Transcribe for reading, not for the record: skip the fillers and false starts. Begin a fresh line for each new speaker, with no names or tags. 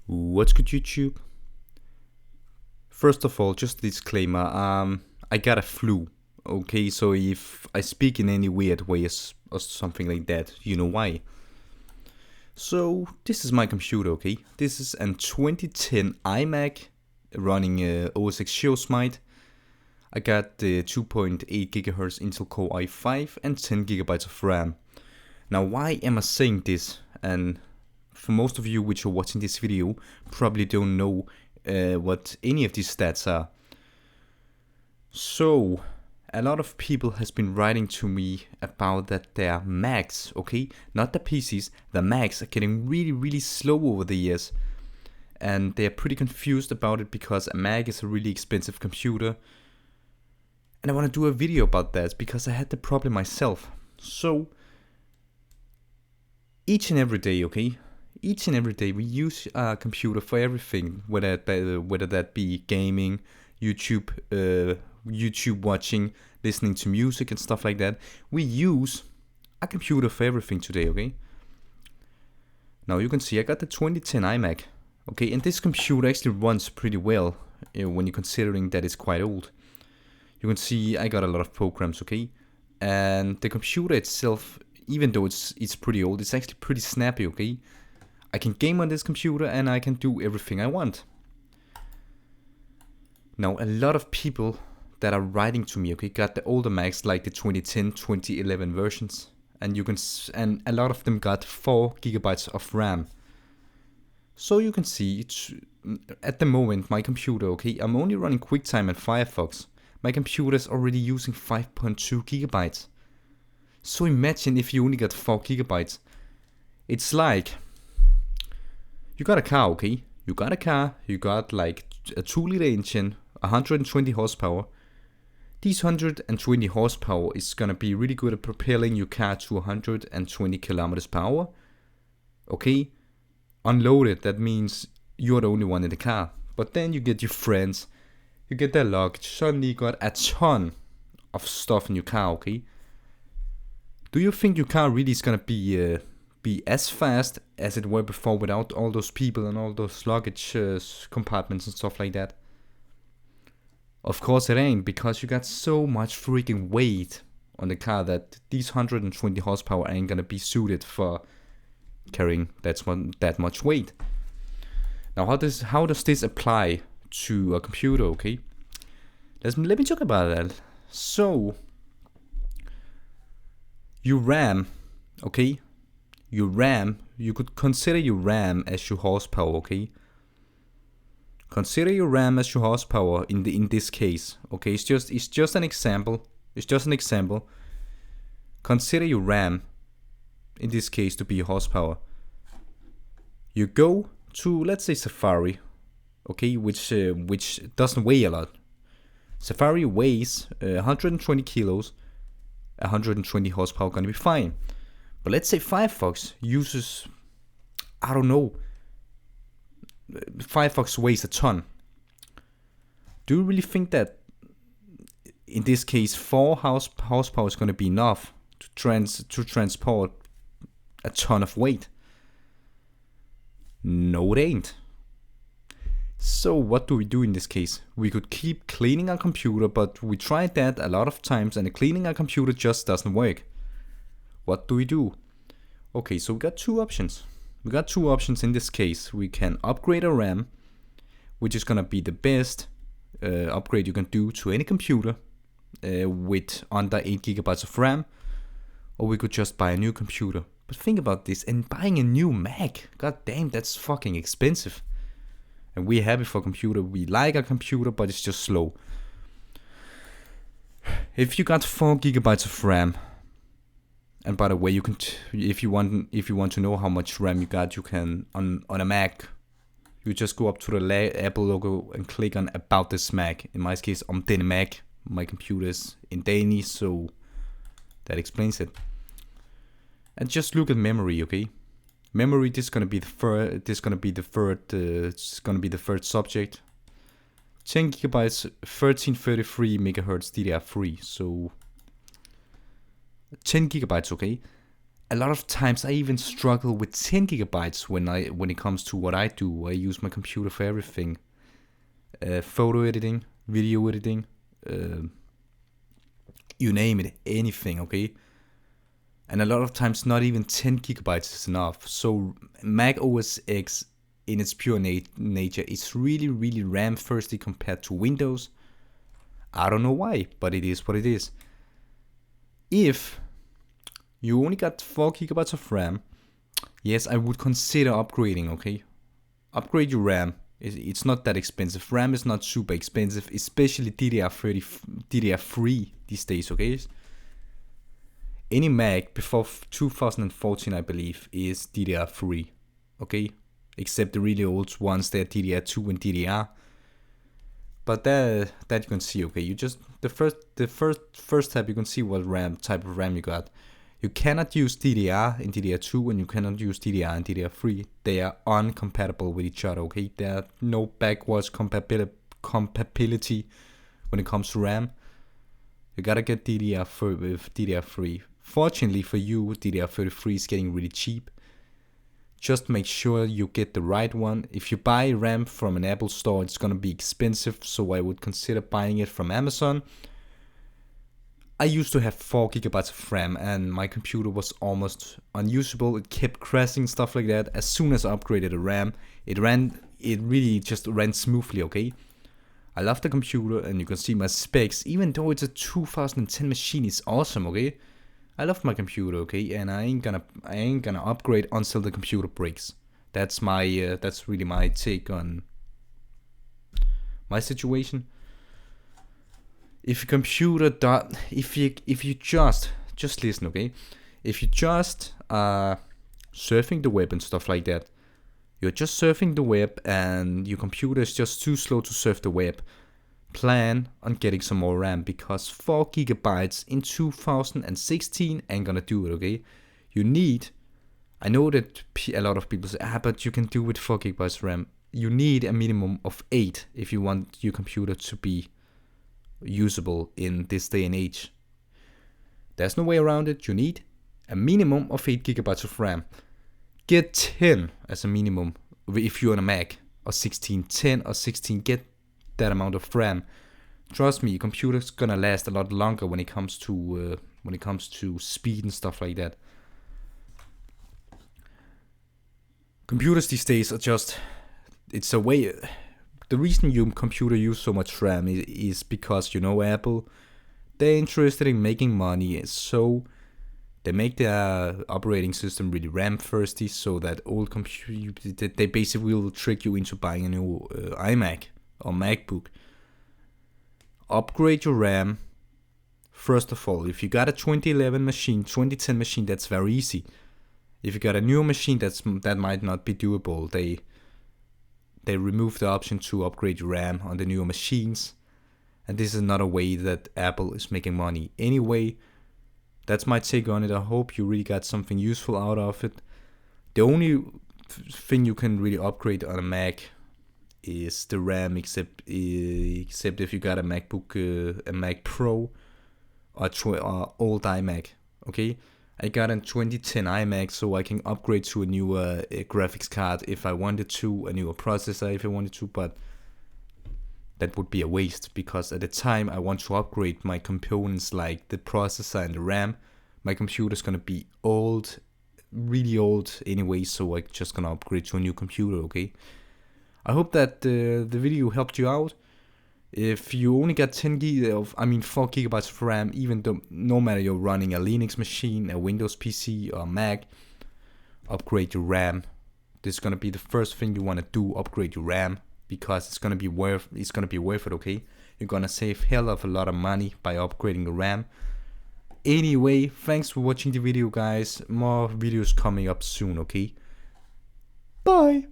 What's good, YouTube? First of all, just a disclaimer. I got a flu. Okay, so if I speak in any weird ways or something like that, you know why. So this is my computer. Okay, this is an 2010 iMac running OS X Smite. I got the 2.8 GHz Intel Core i5 and 10 GB of RAM. Now, why am I saying this? And for most of you which are watching this video, probably don't know what any of these stats are. So, a lot of people has been writing to me about that their Macs, okay, not the PCs, the Macs are getting really slow over the years. And they're pretty confused about it because a Mac is a really expensive computer. And I want to do a video about that because I had the problem myself. So, each and every day, okay? Each and every day we use a computer for everything, whether that be gaming, YouTube watching, listening to music and stuff like that. We use a computer for everything today, okay? Now you can see I got the 2010 iMac, okay? And this computer actually runs pretty well when you're considering that it's quite old. You can see I got a lot of programs, okay? And the computer itself, even though it's pretty old, it's actually pretty snappy, okay? I can game on this computer and I can do everything I want. Now, a lot of people that are writing to me, okay, got the older Macs like the 2010, 2011 versions, and a lot of them got 4 GB of RAM. So you can see at the moment my computer, okay, I'm only running QuickTime and Firefox. My computer is already using 5.2 GB. So imagine if you only got 4 GB. It's like you got a car, okay? You got a car, you got like a 2-liter engine, 120 horsepower. These 120 horsepower is gonna be really good at propelling your car to 120 kilometers per hour. Okay? Unloaded, that means you're the only one in the car. But then you get your friends, you get their luggage, suddenly you got a ton of stuff in your car, okay? Do you think your car really is gonna be as fast as it were before without all those people and all those luggage compartments and stuff like that? Of course it ain't, because you got so much freaking weight on the car that these 120 horsepower ain't gonna be suited for carrying that much weight. Now how does this apply to a computer, okay? Let me talk about that. So your RAM, okay? Your RAM, you could consider your RAM as your horsepower, okay? Consider your RAM as your horsepower in this case, okay? It's just an example. It's just an example. Consider your RAM in this case to be your horsepower. You go to, let's say, Safari, okay, which doesn't weigh a lot. Safari weighs 120 kilos. 120 horsepower gonna be fine. But let's say Firefox uses, I don't know, Firefox weighs a ton. Do you really think that in this case 4 horsepower is going to be enough to transport a ton of weight? No, it ain't. So what do we do in this case? We could keep cleaning our computer, but we tried that a lot of times and cleaning our computer just doesn't work. What do we do? Okay, so we got two options. We got two options in this case. We can upgrade our RAM, which is gonna be the best upgrade you can do to any computer with under 8 GB of RAM, or we could just buy a new computer. But think about this, and buying a new Mac, god damn, that's fucking expensive. And we're happy for a computer. We like a computer, but it's just slow. If you got 4 GB of RAM, and by the way, you can if you want to know how much RAM you got, you can on a Mac. You just go up to the Apple logo and click on About this Mac. In my case, on denne Mac. My computer is in Danish, so that explains it. And just look at memory, okay? Memory. This is gonna be the third. It's gonna be the third subject. 10 gigabytes, 1333 megahertz DDR3. So 10 gigabytes, okay? a lot of times I even struggle with 10 gigabytes when it comes to what I do. I use my computer for everything. Photo editing, video editing, you name it, anything, okay? And a lot of times not even 10 gigabytes is enough. So Mac OS X in its pure nature is really, really RAM thirsty compared to Windows. I don't know why, but it is what it is. If you only got 4 gigabytes of RAM, yes, I would consider upgrading, okay? Upgrade your RAM. It's not that expensive. RAM is not super expensive, especially DDR3 these days, okay? Any Mac before 2014, I believe, is DDR3, okay? Except the really old ones, they're DDR2 and DDR. But that you can see, okay? You just the first tab you can see what type of RAM you got. You cannot use DDR in DDR2 and you cannot use DDR in DDR3. They are uncompatible with each other, okay? There are no backwards compatibility when it comes to RAM. You gotta get DDR4 with DDR3. Fortunately for you, DDR33 is getting really cheap. Just make sure you get the right one. If you buy RAM from an Apple store, it's gonna be expensive, so I would consider buying it from Amazon. I used to have 4 gigabytes of RAM and my computer was almost unusable. It kept crashing, stuff like that. As soon as I upgraded the RAM, it really just ran smoothly, okay? I love the computer and you can see my specs. Even though it's a 2010 machine, it's awesome, okay? I love my computer, okay? And I ain't gonna upgrade until the computer breaks. That's really my take on my situation. If your computer if you just listen, okay? If you just surfing the web and stuff like that, you're just surfing the web and your computer is just too slow to surf the web, plan on getting some more RAM, because 4 gigabytes in 2016 ain't gonna do it, okay? I know that a lot of people say, but you can do with 4 gigabytes RAM. You need a minimum of 8 if you want your computer to be usable in this day and age. There's no way around it. You need a minimum of 8 gigabytes of RAM. Get 10 as a minimum if you're on a Mac, or 16. 10 or 16, get that amount of RAM. Trust me, your computer's gonna last a lot longer when it comes to speed and stuff like that. Computers these days are just, it's a way. The reason your computer use so much RAM is because, Apple, they're interested in making money, so they make their operating system really RAM thirsty, so that old computer, they basically will trick you into buying a new iMac or MacBook. Upgrade your RAM. First of all, if you got a 2011 machine, 2010 machine, that's very easy. If you got a newer machine, that might not be doable. They remove the option to upgrade your RAM on the newer machines, and this is not a way that Apple is making money. Anyway, that's my take on it. I hope you really got something useful out of it. The only thing you can really upgrade on a Mac is the RAM, except if you got a MacBook, a Mac Pro, or old iMac. Okay, I got a 2010 iMac, so I can upgrade to a newer graphics card if I wanted to, a newer processor if I wanted to, but that would be a waste, because at the time I want to upgrade my components like the processor and the RAM. My computer's gonna be old, really old anyway, so I'm just gonna upgrade to a new computer, okay? I hope that the video helped you out. If you only got 4 gigabytes of RAM, even though no matter you're running a Linux machine, a Windows PC or Mac, upgrade your RAM. This is gonna be the first thing you wanna do, upgrade your RAM, because it's gonna be worth it, okay? You're gonna save hell of a lot of money by upgrading the RAM. Anyway, thanks for watching the video, guys. More videos coming up soon, okay? Bye!